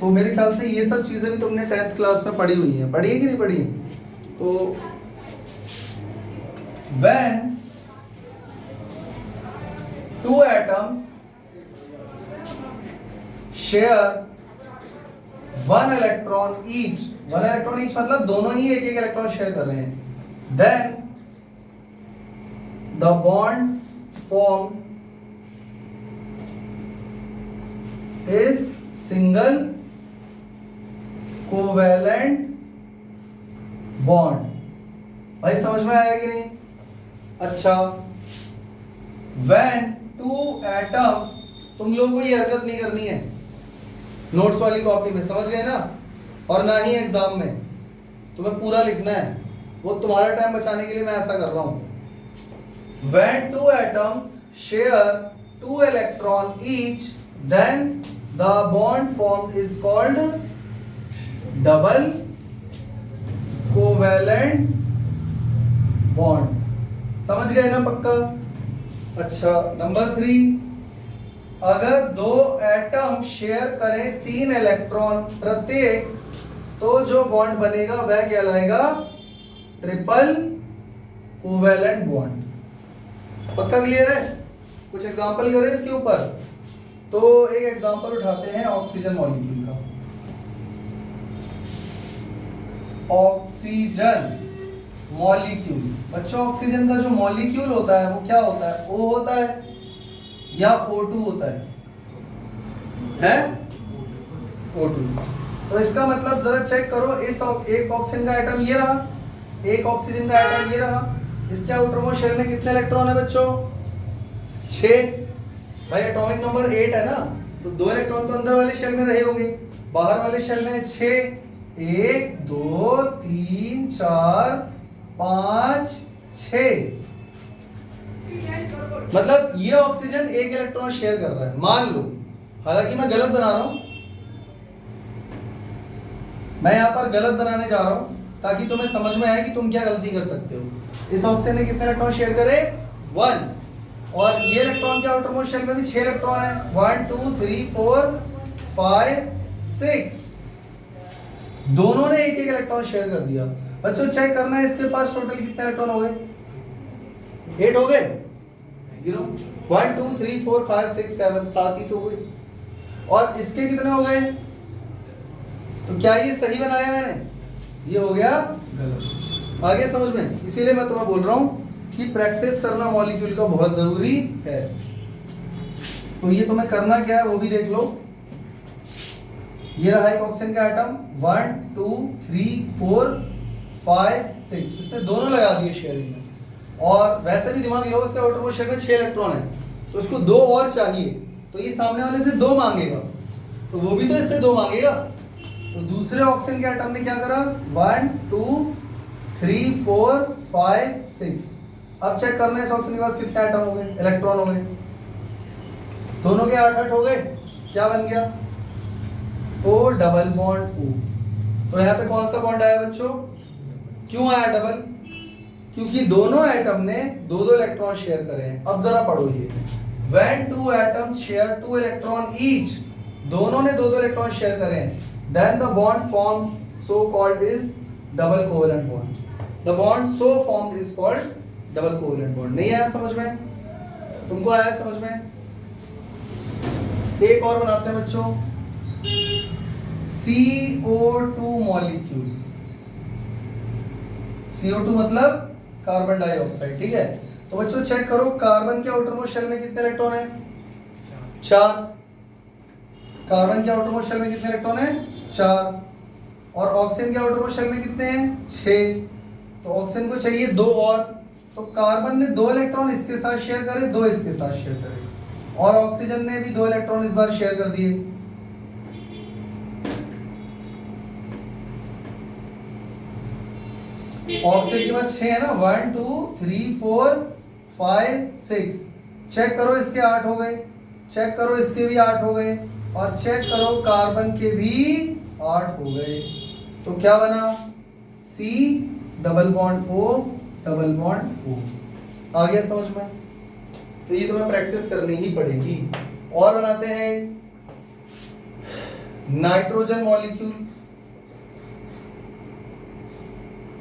तो मेरे ख्याल से ये सब चीजें भी तुमने 10th क्लास में पढ़ी हुई हैं, पढ़ी है कि नहीं पढ़ी? तो when 2 atoms share 1 electron each, 1 electron each मतलब दोनों ही एक इलेक्ट्रॉन शेयर कर रहे हैं, then the bond formed is single covalent bond। भाई समझ में आया कि नहीं? अच्छा, when 2 atoms, तुम लोगों को ये हरकत नहीं करनी है नोट्स वाली कॉपी में, समझ गए ना? और ना ही एग्जाम में तुम्हें पूरा लिखना है, वो तुम्हारा टाइम बचाने के लिए मैं ऐसा कर रहा हूं। when 2 atoms share 2 electron each, then the bond formed is called double covalent bond। समझ गए ना पक्का? अच्छा, नंबर 3, अगर 2 एटम शेयर करें 3 इलेक्ट्रॉन प्रत्येक, तो जो बॉन्ड बनेगा वह कहलाएगा ट्रिपल कोवैलेंट बॉन्ड। पक्का क्लियर है? कुछ एग्जांपल करें इसके ऊपर। तो एक एग्जांपल उठाते हैं ऑक्सीजन मॉलिक्यूल का। ऑक्सीजन मॉलिक्यूल, बच्चों ऑक्सीजन का जो मॉलिक्यूल होता है वो क्या होता है? O होता है या O2 होता है? O2। तो इसका मतलब जरा चेक करो, इस एक ऑक्सीजन का एटम ये रहा, एक ऑक्सीजन का एटम ये रहा, इसके आउटरमोस्ट शेल में कितने इलेक्ट्रॉन है बच्चों? 6। भाई एटॉमिक नंबर 8 है ना, तो 2 इलेक्ट्रॉन तो अंदर वाले शेल में रहे होंगे, बाहर वाले शेल में 6। 1 2 3 4 5 6, मतलब ये ऑक्सीजन 1 इलेक्ट्रॉन शेयर कर रहा है मान लो। हालांकि मैं गलत बना रहा हूं, मैं यहां पर गलत बनाने जा रहा हूं ताकि तुम्हें समझ में आए कि तुम क्या गलती कर सकते हो। इस ऑक्सीजन ने कितने इलेक्ट्रॉन शेयर करे? 1। और ये इलेक्ट्रॉन के आउटरमोस्ट शेल में भी 6 इलेक्ट्रॉन है, 1 2 3 4 5 6, दोनों ने एक इलेक्ट्रॉन शेयर कर दिया। बच्चों चेक करना है इसके पास टोटल कितने इलेक्ट्रॉन हो गए? 8 हो गए? 1 2 3 4 5 6 7, 7 ही तो हुए। और इसके कितने हो गए? तो क्या ये सही बनाया मैंने? ये हो गया गलत। आगे समझ में? इसीलिए मैं तुम्हें बोल रहा हूं कि प्रैक्टिस करना मॉलिक्यूल का बहुत जरूरी है। तो ये तुम्हें करना क्या है वो भी देख लो। ये रहा एक ऑक्सीजन का एटम, 1 2 3 4 5 6, इससे दोनों लगा दिए शेयरिंग में। और वैसे भी दिमाग लगाओ, इसके आउटरमोस्ट शेल में 6 इलेक्ट्रॉन है, तो इसको 2 और चाहिए, तो ये सामने वाले से 2 मांगेगा, तो वो भी तो इससे 2 मांगेगा। तो दूसरे ऑक्सीजन के एटम ने क्या करा? 1 2 3 4 5 6। अब चेक करना है इस ऑक्सीजन के पास कितने एटम हो गए, इलेक्ट्रॉन हो गए? दोनों के 8 हो गए। क्या बन गया? O double bond O। तो यहाँ पे कौन सा बॉन्ड आया बच्चों? क्यों आया डबल? क्योंकि दोनों एटम ने 2 इलेक्ट्रॉन शेयर करे हैं। अब जरा पढ़ो ये, when 2 atoms share 2 electron each, दोनों ने 2 इलेक्ट्रॉन शेयर करे हैं, then the bond formed so called is double covalent bond। the bond so formed is called double covalent bond। नहीं आया समझ में? तुमको आया समझ में? एक और बनाते हैं बच्चों, CO2 मॉलिक्यूल। CO2 मतलब कार्बन डाइऑक्साइड, ठीक है? तो बच्चों चेक करो, कार्बन के आउटरमोस्ट शेल में कितने इलेक्ट्रॉन है? 4। कार्बन के आउटरमोस्ट शेल में कितने इलेक्ट्रॉन है? 4। और ऑक्सीजन के आउटरमोस्ट शेल में कितने हैं? 6। तो ऑक्सीजन को चाहिए 2 और, तो कार्बन ने 2 इलेक्ट्रॉन इसके साथ शेयर करे, 2 इसके साथ शेयर करे, और ऑक्सीजन ने भी 2 इलेक्ट्रॉन इस बार शेयर कर दिए। ऑक्सीजन के पास 6 है ना, 1 2 3 4 5 6। चेक करो इसके 8 हो गए, चेक करो इसके भी 8 हो गए, और चेक करो कार्बन के भी 8 हो गए। तो क्या बना? C double bond O double bond O। आ गया समझ में? तो ये तुम्हें प्रैक्टिस करनी ही पड़ेगी। और बनाते हैं nitrogen molecule.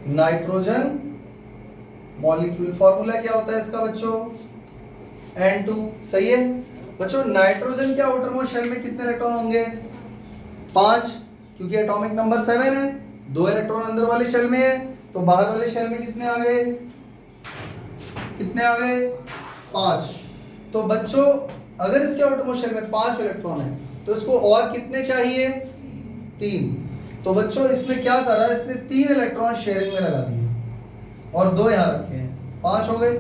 Nitrogen molecule formula क्या होता है इसका बच्चों? N2। सही है बच्चों। नाइट्रोजन के आउटर मोस्ट शेल में कितने इलेक्ट्रॉन होंगे? 5, क्योंकि एटॉमिक नंबर 7 है। 2 इलेक्ट्रॉन अंदर वाले शेल में है, तो बाहर वाले शेल में कितने आ गए? कितने आ गए? 5। तो बच्चों अगर इसके आउटर मोस्ट शेल में 5 इलेक्ट्रॉन है, तो इसको और कितने चाहिए? 3। तो बच्चों इसने क्या करा? इसने 3 इलेक्ट्रॉन शेयरिंग में लगा दिए और 2 यहाँ रखे हैं, 5 हो गए।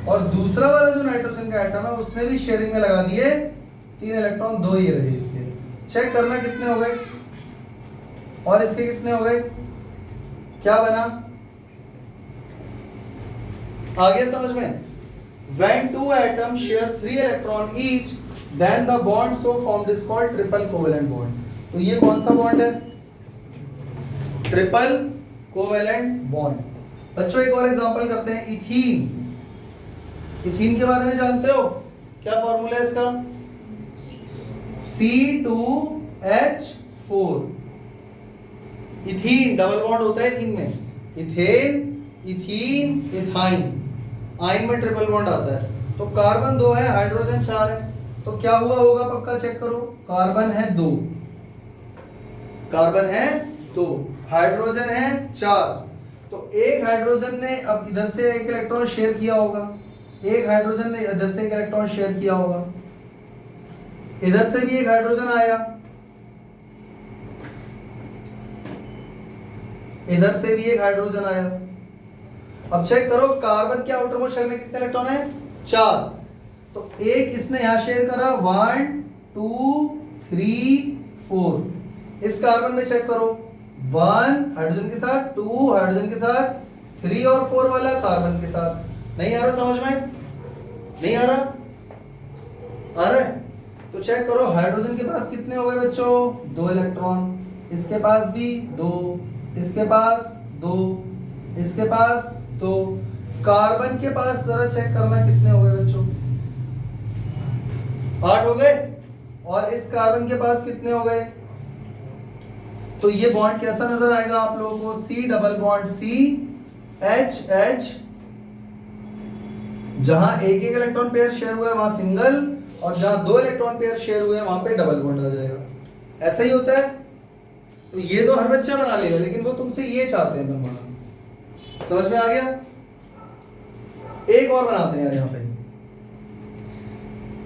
और दूसरा वाला जो नाइट्रोजन का एटम है उसने भी शेयरिंग में लगा दिए 3 इलेक्ट्रॉन, 2 ही रहे इसके। चेक करना कितने हो गए और इसके कितने हो गए। क्या बना? आ गया समझ में? When 2 atoms share 3 electron each, then the bond so formed is called triple covalent bond। तो ये कौन सा बॉन्ड है? Triple covalent bond. बच्चों एक और एग्जांपल करते हैं, इथीन। इथीन के बारे में जानते हो? क्या फॉर्मूला है इसका? C2H4। इथीन डबल बॉन्ड होता है इथीन में, इथेन, इथीन, इथाइन। आइन में ट्रिपल बॉन्ड आता है। तो कार्बन 2 है, हाइड्रोजन 4 है, तो क्या हुआ होगा पक्का चेक करो। कार्बन है 2, कार्बन है 2, हाइड्रोजन है 4। तो एक हाइड्रोजन ने अब इधर से एक इलेक्ट्रॉन शेयर किया होगा, एक हाइड्रोजन ने इधर से एक इलेक्ट्रॉन शेयर किया होगा, इधर से भी एक हाइड्रोजन आया, इधर से भी एक हाइड्रोजन आया। अब चेक करो कार्बन के आउटर मोस्ट शेल में कितने इलेक्ट्रॉन है? 4। तो एक इसने यहां शेयर करा, 1 2 3 4। इस कार्बन में चेक करो, 1 हाइड्रोजन के साथ, 2 हाइड्रोजन के साथ, 3 और 4 वाला कार्बन के साथ। नहीं आ रहा समझ में? नहीं आ रहा? आ रहा है? तो चेक करो हाइड्रोजन के पास कितने हो गए बच्चों? 2 इलेक्ट्रॉन। इसके पास भी 2, इसके पास 2, इसके पास 2। कार्बन के पास जरा चेक करना कितने हो गए बच्चों? 8 हो गए। और इस कार्बन के पास कितने हो गए? तो ये बॉन्ड कैसा नजर आएगा आप लोगों को? C double bond C H H। जहां एक एक इलेक्ट्रॉन पेयर शेयर हुआ है वहां सिंगल, और जहां 2 इलेक्ट्रॉन पेयर शेयर हुए हैं वहां पे डबल बॉन्ड आ जाएगा। ऐसा ही होता है। तो ये तो हर बच्चा बना लेगा, लेकिन वो तुमसे ये चाहते हैं बनवाना। समझ में आ गया? एक और बनाते हैं यार, यहाँ पे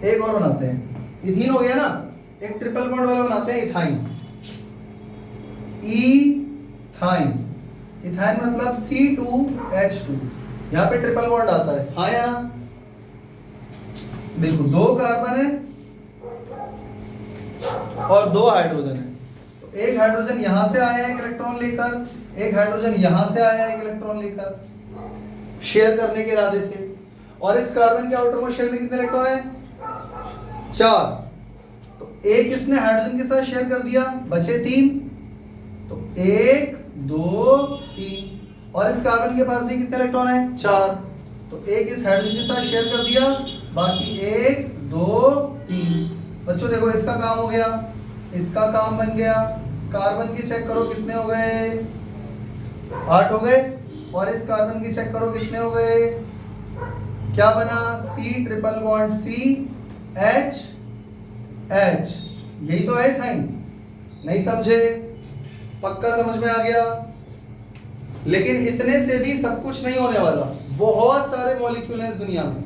एक और बनाते हैं। इथीन हो गया ना, एक ट्रिपल बॉन्ड वाला बनाते हैं, इथाइन। इथाइन, इथाइन मतलब C2H2। यहाँ पे ट्रिपल बॉन्ड आता है, हाँ या ना? देखो 2 कार्बन है और 2 हाइड्रोजन है। तो एक हाइड्रोजन यहां से आया एक इलेक्ट्रॉन लेकर, एक हाइड्रोजन यहां से आया एक इलेक्ट्रॉन लेकर, शेयर करने के इरादे से। और इस कार्बन के आउटर मोस्ट शेल में कितने इलेक्ट्रॉन है? 4। तो एक इसने हाइड्रोजन के साथ शेयर कर दिया, बचे 3। तो 1 2 3। और इस कार्बन के पास भी कितने इलेक्ट्रॉन है? 4। तो एक इस हाइड्रोजन के साथ शेयर कर दिया, बाकी 1 2 3। बच्चों देखो इसका काम हो गया, इसका काम बन गया। कार्बन की चेक करो कितने हो गए? 8 हो गए। और इस कार्बन की चेक करो कितने हो गए? क्या बना? C triple bond C H H। यही तो है थाइन। नहीं समझे? पक्का समझ में आ गया? लेकिन इतने से भी सब कुछ नहीं होने वाला। बहुत सारे मॉलिक्यूल हैं इस दुनिया में।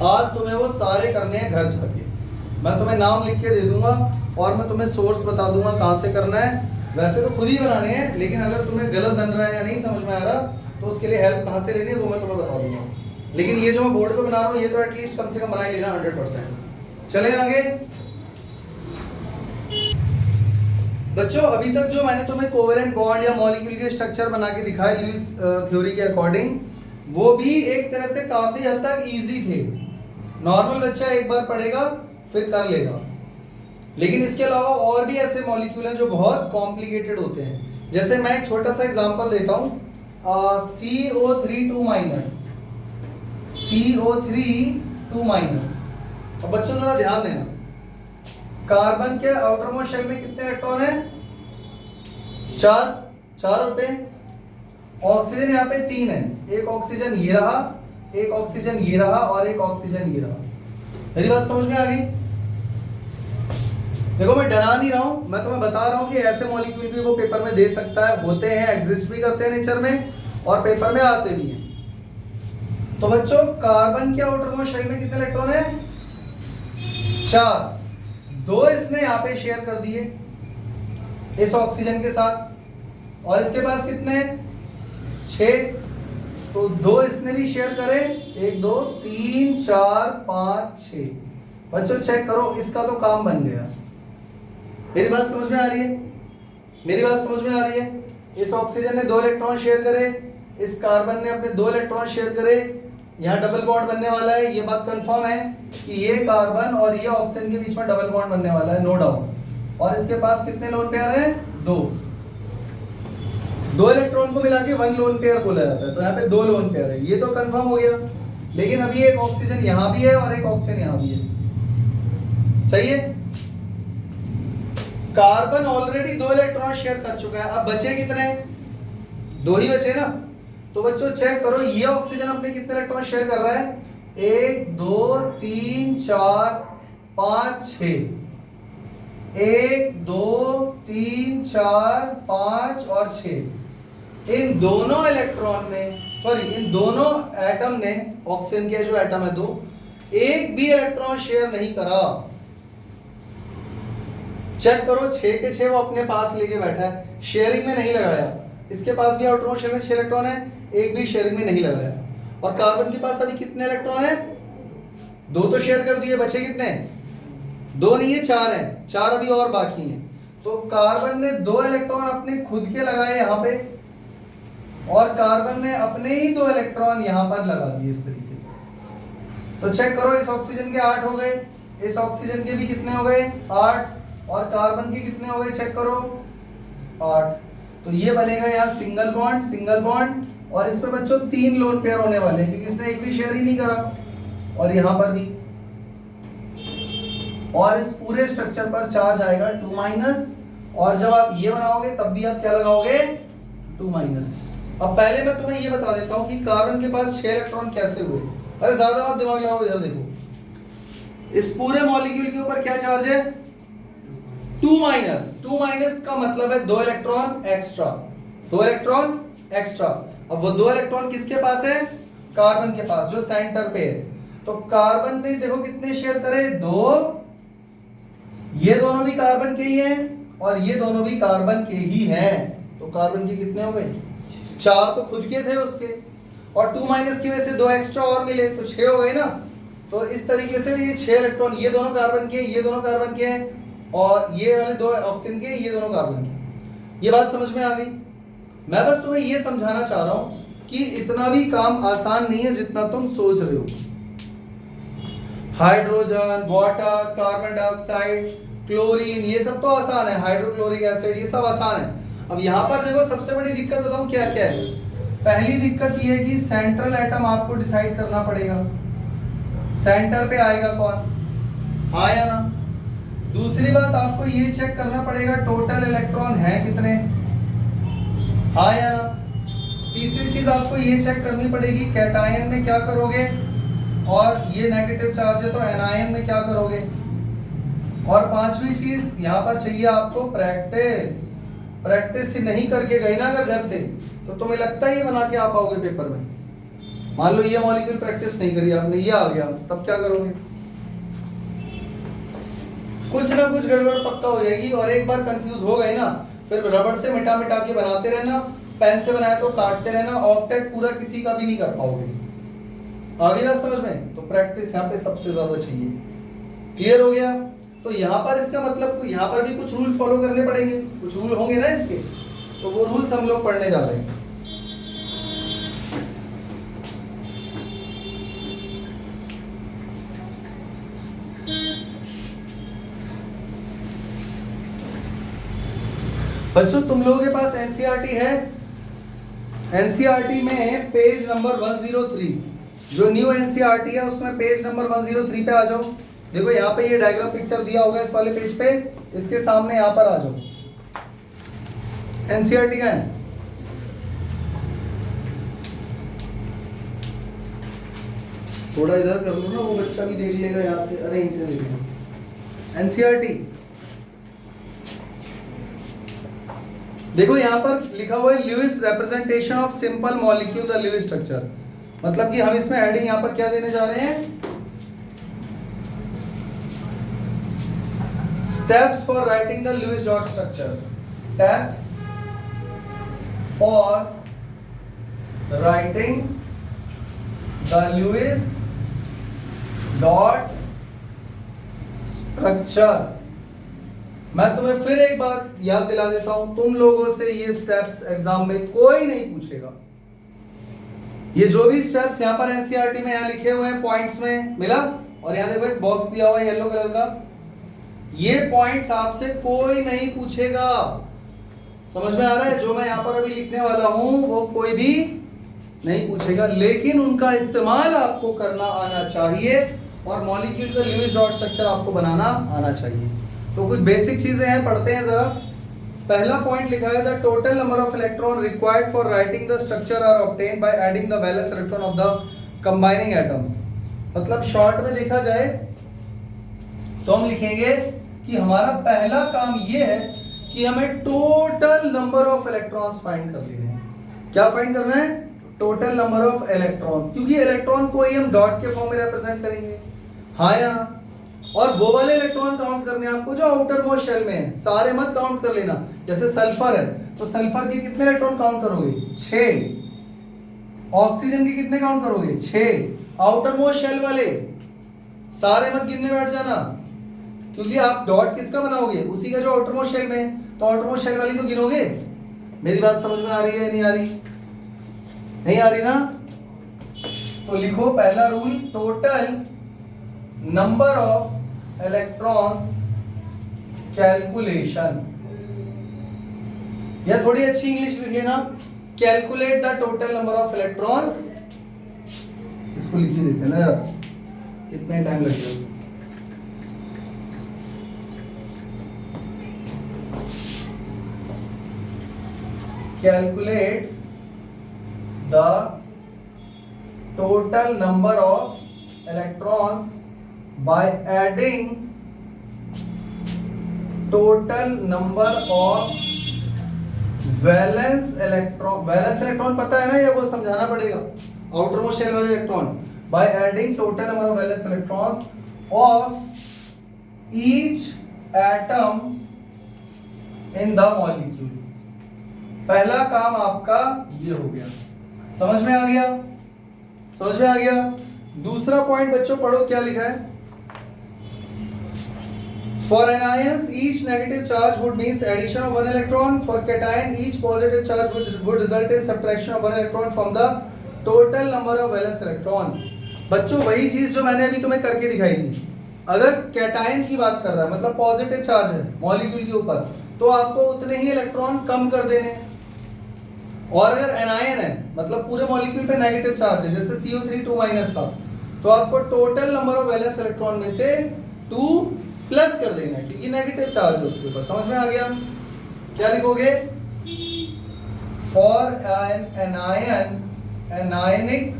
आज तुम्हें वो सारे करने हैं घर जाके। मैं तुम्हें नाम लिख के दे दूंगा और मैं तुम्हें सोर्स बता दूंगा कहाँ से करना है। वैसे तो खुद ही बनाने हैं, लेकिन अगर तुम्हें गलत बन रहा है या नहीं समझ में आ रहा तो उसके लिए हेल्प कहाँ से लेनी है वो मैं तुम्हें बता दूंगा। लेकिन ये जो मैं बोर्ड पे बना रहा हूँ ये तो एटलीस्ट कम से कम बना ही लेना 100%। चले आगे। बच्चों अभी तक जो मैंने तुम्हें कोवेलेंट बॉन्ड या मॉलिक्यूल के स्ट्रक्चर बना के दिखाए ल्यूइस थ्योरी के अकॉर्डिंग, वो भी एक तरह से काफी हद तक इजी थे। नॉर्मल बच्चा एक बार पढ़ेगा फिर कर लेगा। लेकिन इसके अलावा और भी ऐसे मॉलिक्यूल हैं जो बहुत कॉम्प्लिकेटेड होते हैं। जैसे मैं एक छोटा सा एग्जांपल देता हूँ, CO3 2 माइनस, CO3 2 माइनस। अब बच्चों जरा ध्यान देना, कार्बन के आउटर मोस्ट शेल में कितने इलेक्ट्रॉन हैं? 4 होते हैं। ऑक्सीजन यहाँ पे 3 है, एक ऑक्सीजन ये रहा, एक ऑक्सीजन ये रहा और एक ऑक्सीजन ये रहा। मेरी बात समझ में आ गई? देखो मैं डरा नहीं रहा हूं, मैं तुम्हें बता रहा हूं कि ऐसे मॉलिक्यूल भी वो पेपर में दे सकता है, होते हैं, एग्जिस्ट भी करते हैं नेचर में और पेपर में आते भी हैं। तो बच्चों कार्बन के आउटर मोस्ट शेल में कितने इलेक्ट्रॉन है? 4। 2 इसने यहाँ पे शेयर कर दिए इस ऑक्सीजन के साथ और इसके पास कितने? 6। तो 2 इसने भी शेयर करे, 1 2 3 4 5 6। बच्चों चेक करो, इसका तो काम बन गया। मेरी बात समझ में आ रही है? मेरी बात समझ में आ रही है? इस ऑक्सीजन ने 2 इलेक्ट्रॉन शेयर करे, इस कार्बन ने अपने 2 इलेक्ट्रॉन शेयर करे, यहाँ डबल बॉन्ड बनने वाला है। ये बात कंफर्म है कि ये कार्बन और ये ऑक्सीजन के बीच में डबल बॉन्ड बनने वाला है, नो डाउट। और इसके पास कितने लोन पेयर हैं? 2 इलेक्ट्रॉन को मिला के 1 लोन पेयर बोला जाता है, तो यहाँ पे 2 लोन पेयर है, ये तो कंफर्म हो गया। लेकिन अभी एक ऑक्सीजन यहाँ भी है और एक ऑक्सीजन यहाँ भी है, सही है? कार्बन ऑलरेडी 2 इलेक्ट्रॉन शेयर कर चुका है, अब बचे कितने? 2 ही बचे ना। तो बच्चों चेक करो, ये ऑक्सीजन अपने कितने इलेक्ट्रॉन शेयर कर रहा है? 1 2 3 4 5 6। 1 2 3 4 5 और 6। इन दोनों इलेक्ट्रॉन ने, सॉरी इन दोनों एटम ने, ऑक्सीजन के जो एटम है 2, एक भी इलेक्ट्रॉन शेयर नहीं करा। चेक करो, 6 के 6 वो अपने पास लेके बैठा है, शेयरिंग में नहीं लगाया। इसके पास भी आउटर मोस्ट शेल में 6 इलेक्ट्रॉन है, एक भी शेयरिंग में नहीं लगाया। और कार्बन के पास अभी कितने इलेक्ट्रॉन है? 2 तो शेयर कर दिए, बचे कितने? 2 नहीं है, 4 है, 4 अभी और बाकी हैं। तो कार्बन ने 2 इलेक्ट्रॉन अपने खुद के लगाए यहाँ पे और कार्बन ने अपने ही 2 इलेक्ट्रॉन यहाँ पर लगा दिए इस तरीके से। तो चेक करो, इस ऑक्सीजन के 8 हो गए, इस ऑक्सीजन के भी कितने हो गए? 8। और कार्बन के कितने हो गए? चेक करो, 8। तो ये बनेगा यहाँ सिंगल बॉन्ड, सिंगल बॉन्ड, और इस पे बच्चों 3 लोन पेयर होने वाले हैं क्योंकि इसने एक भी शेयर ही नहीं करा। और यहाँ पर भी, और इस पूरे स्ट्रक्चर पर चार्ज आएगा 2 माइनस। और जब आप ये बनाओगे तब भी आप क्या लगाओगे? 2 माइनस। अब पहले मैं तुम्हें ये बता देता हूं कि कार्बन के पास 6 इलेक्ट्रॉन कैसे हुए। अरे ज्यादा मत दिमाग लगाओ, इधर देखो, इस पूरे मॉलिक्यूल के ऊपर क्या चार्ज है? 2 माइनस। 2 माइनस का मतलब है 2 इलेक्ट्रॉन एक्स्ट्रा, 2 इलेक्ट्रॉन एक्स्ट्रा। अब वो 2 इलेक्ट्रॉन किसके पास है? कार्बन के पास, जो सेंटर पे है। तो कार्बन ने देखो कितने शेयर करे? 2। ये दोनों भी कार्बन के ही हैं और ये दोनों भी कार्बन के ही हैं। तो कार्बन के कितने हो गए? 4 तो खुद के थे उसके, और 2 माइनस की वजह से 2 एक्स्ट्रा और मिले, तो 6 हो गए ना। तो इस तरीके से ये 6 इलेक्ट्रॉन, ये दोनों कार्बन के, ये दोनों कार्बन के हैं, और ये वाले 2 ऑक्सीजन के, ये दोनों कार्बन के। ये बात समझ में आ गई? मैं बस तुम्हें ये समझाना चाह रहा हूं कि इतना भी काम आसान नहीं है जितना तुम सोच रहे हो। Hydrogen, water, carbon dioxide, chlorine, ये सब तो आसान है, हाइड्रोक्लोरिक एसिड, ये सब आसान है। अब यहाँ पर देखो, सबसे बड़ी दिक्कत बताऊं क्या क्या है। पहली दिक्कत ये है कि सेंट्रल एटम आपको डिसाइड करना पड़ेगा, सेंटर पे आएगा कौन, हाँ या ना। दूसरी बात, आपको ये चेक करना पड़ेगा टोटल इलेक्ट्रॉन है कितने, हाँ या ना। तीसरी चीज आपको ये चेक करनी पड़ेगी कैटायन में क्या करोगे, और ये नेगेटिव चार्ज है तो एनायन में क्या करोगे। और पांचवी चीज यहाँ पर चाहिए आपको प्रैक्टिस। प्रैक्टिस नहीं करके गए ना अगर घर से, तो तुम्हें लगता ही बना के आ पाओगे पेपर में। मान लो ये मॉलिक्यूल प्रैक्टिस नहीं करी आपने, ये आ गया, तब क्या करोगे? कुछ ना कुछ गड़बड़ पक्का हो जाएगी। और एक बार कंफ्यूज हो गए ना, फिर रबड़ से मिटा मिटा के बनाते रहना, पेन से बनाया तो काटते रहना, ऑक्टेट पूरा किसी का भी नहीं कर पाओगे। आगे बात समझ में? तो प्रैक्टिस यहाँ पे सबसे ज्यादा चाहिए। क्लियर हो गया? तो यहाँ पर इसका मतलब यहाँ पर भी कुछ रूल फॉलो करने पड़ेंगे, कुछ रूल होंगे ना इसके, तो वो रूल्स हम लोग पढ़ने जा रहे हैं। बच्चों तुम लोगों के पास एनसीईआरटी है, एनसीईआरटी में पेज नंबर 103, जो न्यू एनसीईआरटी है उसमें पेज नंबर 103 पे आ जाओ। देखो यहाँ पे ये डायग्राम पिक्चर दिया होगा इस वाले पेज पे, इसके सामने यहाँ पर आ जाओ। एनसीईआरटी का है, थोड़ा इधर कर लो ना, वो बच्चा भी देख लेगा यहाँ से, अरे यहीं से देख लो। एनसीईआरटी देखो यहाँ पर लिखा हुआ है Lewis representation of simple molecule the Lewis structure, मतलब कि हम इसमें हेडिंग यहाँ पर क्या देने जा रहे हैं, steps for writing the Lewis dot structure, steps for writing the Lewis dot structure. मैं तुम्हें फिर एक बात याद दिला देता हूं, तुम लोगों से ये स्टेप्स एग्जाम में कोई नहीं पूछेगा। ये जो भी स्टेप्स यहाँ पर एनसीईआरटी में यहाँ लिखे हुए हैं पॉइंट्स में मिला, और यहाँ देखो एक बॉक्स दिया हुआ है येलो कलर का, ये पॉइंट्स आपसे कोई नहीं पूछेगा। समझ में आ रहा है? जो मैं यहाँ पर अभी लिखने वाला हूं वो कोई भी नहीं पूछेगा, लेकिन उनका इस्तेमाल आपको करना आना चाहिए और मॉलिक्यूल का ल्यूइस डॉट स्ट्रक्चर आपको बनाना आना चाहिए। तो कुछ बेसिक चीजें हैं, पढ़ते हैं जरा। पहला पॉइंट लिखा है the total number of electron required for writing the structure are obtained by adding the valence electron of the combining atoms. मतलब शॉर्ट में देखा जाए तो हम लिखेंगे कि हमारा पहला काम ये है कि हमें total number of electrons find कर लेने हैं। क्या फाइंड करना है? टोटल नंबर ऑफ इलेक्ट्रॉन्स, क्योंकि इलेक्ट्रॉन को ही हम डॉट के फॉर्म में रिप्रेजेंट करेंगे, हाँ या ना। और वो वाले इलेक्ट्रॉन काउंट करने हैं आपको जो आउटर मोस्ट शेल में है, सारे मत काउंट कर लेना। जैसे सल्फर है तो सल्फर के कितने इलेक्ट्रॉन काउंट करोगे? 6। ऑक्सीजन के कितने काउंट करोगे? 6। आउटर मोस्ट शेल वाले सारे मत गिनने बैठ जाना, क्योंकि आप डॉट किसका बनाओगे? उसी का जो आउटर मोस्ट शेल में है, तो आउटर मोस्ट शेल वाली तो गिनोगे। मेरी बात समझ में आ रही है नहीं आ रही? नहीं आ रही ना? तो लिखो पहला rule, total number of electrons calculation, या थोड़ी अच्छी इंग्लिश लिखिए ना, calculate the total number of electrons. इसको लिख ही देते हैं ना यार, कितने टाइम लगेगा। Calculate the total number of electrons by adding total number of valence electron, valence electron पता है ना, ये वो समझाना पड़ेगा, outer most shell वाले electron, by adding total number of valence electrons of each atom in the molecule। पहला काम आपका ये हो गया, समझ में आ गया? समझ में आ गया? दूसरा पॉइंट बच्चों पढ़ो क्या लिखा है। For anions, each negative charge would means addition of one electron. For cation, each positive charge would result in subtraction of one electron from the total number of valence electron। बच्चों वही चीज जो मैंने अभी तुम्हें करके दिखाई थी। अगर कैटायन की बात कर रहा है, मतलब पॉजिटिव चार्ज है मॉलिक्यूल के ऊपर, तो आपको उतने ही इलेक्ट्रॉन कम कर देने। और अगर एनायन है, मतलब पूरे मॉलिक्यूल पे नेगेटिव चार्ज है, जैसे CO3 2- था, तो आपको total number of valence electron में से 2 प्लस कर देना है, क्योंकि नेगेटिव चार्ज है उसके ऊपर। समझ में आ गया? क्या लिखोगे? For an anion, anionic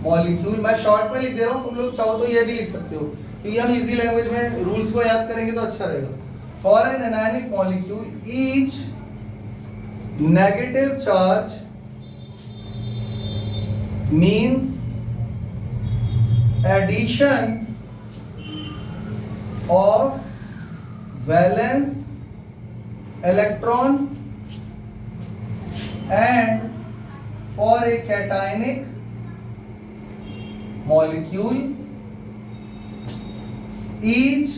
molecule, मैं शॉर्ट में लिख दे रहा हूं, तुम लोग चाहो तो ये भी लिख सकते हो, क्योंकि हम इजी लैंग्वेज में रूल्स को याद करेंगे तो अच्छा रहेगा। For an anionic molecule, each negative charge means addition of valence electron, and for a cationic molecule each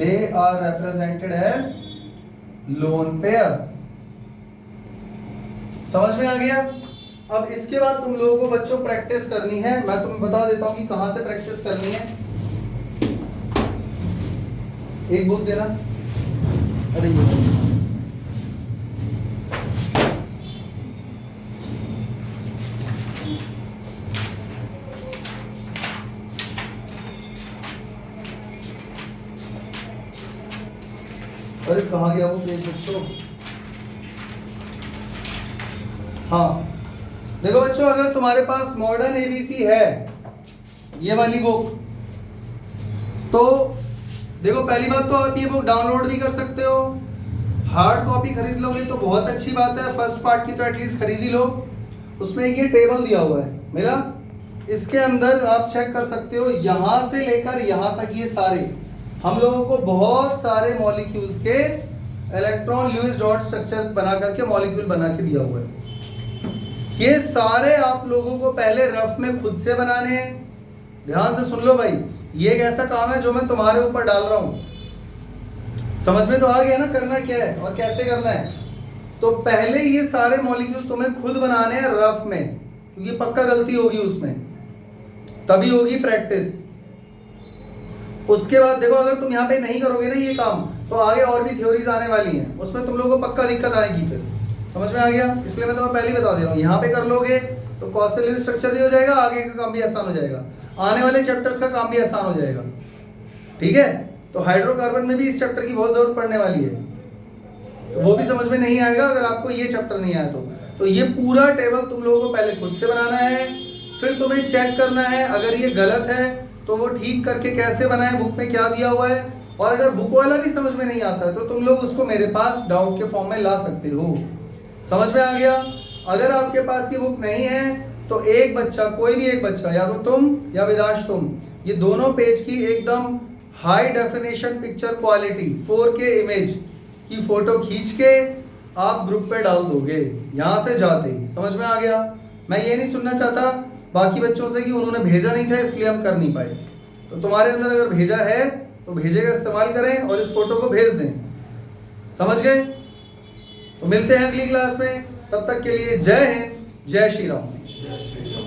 they are represented as lone pair. समझ में आ गया? अब इसके बाद तुम लोगों को बच्चों प्रैक्टिस करनी है। मैं तुम्हें बता देता हूं कि कहां से प्रैक्टिस करनी है। एक बुक देना। अरे ये अरे कहाँ गया वो पेज बच्चों? हाँ देखो बच्चों, अगर तुम्हारे पास मॉडर्न एबीसी है, ये वाली बुक, तो देखो पहली बात तो आप ये बुक डाउनलोड भी कर सकते हो। हार्ड कॉपी खरीद लोगे तो बहुत अच्छी बात है, फर्स्ट पार्ट की तो एटलीस्ट खरीद ही लो। उसमें ये टेबल दिया हुआ है मेरा, इसके अंदर आप चेक कर सकते हो, यहां से लेकर यहां तक ये सारे हम लोगों को बहुत सारे मॉलिक्यूल्स के इलेक्ट्रॉन लुईस डॉट स्ट्रक्चर बना करके मॉलिक्यूल बना के दिया हुआ है। ये सारे आप लोगों को पहले रफ में खुद से बनाने हैं। ध्यान से सुन लो भाई, ये एक ऐसा काम है जो मैं तुम्हारे ऊपर डाल रहा हूं। समझ में तो आ गया ना करना क्या है और कैसे करना है? तो पहले ये सारे मॉलिक्यूल तुम्हें खुद बनाने हैं रफ में, क्योंकि पक्का गलती होगी उसमें, तभी होगी प्रैक्टिस। उसके बाद देखो, अगर तुम यहाँ पे नहीं करोगे ना ये काम, तो आगे और भी थ्योरीज आने वाली हैं, उसमें तुम लोगों को पक्का दिक्कत आएगी। फिर समझ में आ गया? इसलिए मैं तुम्हें पहले ही बता दे रहा हूँ, यहाँ पे कर लोगे तो कॉस्टल स्ट्रक्चर भी हो जाएगा, आगे का काम भी आसान हो जाएगा, आने वाले चैप्टर्स का काम भी आसान हो जाएगा। ठीक है? तो हाइड्रोकार्बन में भी इस चैप्टर की बहुत जरूरत पड़ने वाली है, तो वो भी समझ में नहीं आएगा अगर आपको ये चैप्टर नहीं आया तो ये पूरा टेबल तुम लोगों को पहले खुद से बनाना है, फिर तुम्हें चेक करना है अगर ये गलत है तो वो ठीक करके कैसे बनाए, बुक में क्या दिया हुआ है। और अगर बुक वाला भी समझ में नहीं आता है तो तुम लोग उसको मेरे पास डाउट के फॉर्म में ला सकते हो। समझ में आ गया? अगर आपके पास ये बुक नहीं है तो एक बच्चा, कोई भी एक बच्चा, या तो तुम या विदाश तुम, ये दोनों पेज की एकदम high definition picture quality 4K image की फोटो खींच के आप ग्रुप पे डाल दोगे यहां से जाते ही। समझ में आ गया? मैं ये नहीं सुनना चाहता बाकी बच्चों से कि उन्होंने भेजा नहीं था इसलिए हम कर नहीं पाए। तो तुम्हारे अंदर अगर भेजा है तो भेजे का इस्तेमाल करें और इस फोटो को भेज दें। समझ गए? तो मिलते हैं अगली क्लास में, तब तक के लिए जय हिंद, जय श्री राम।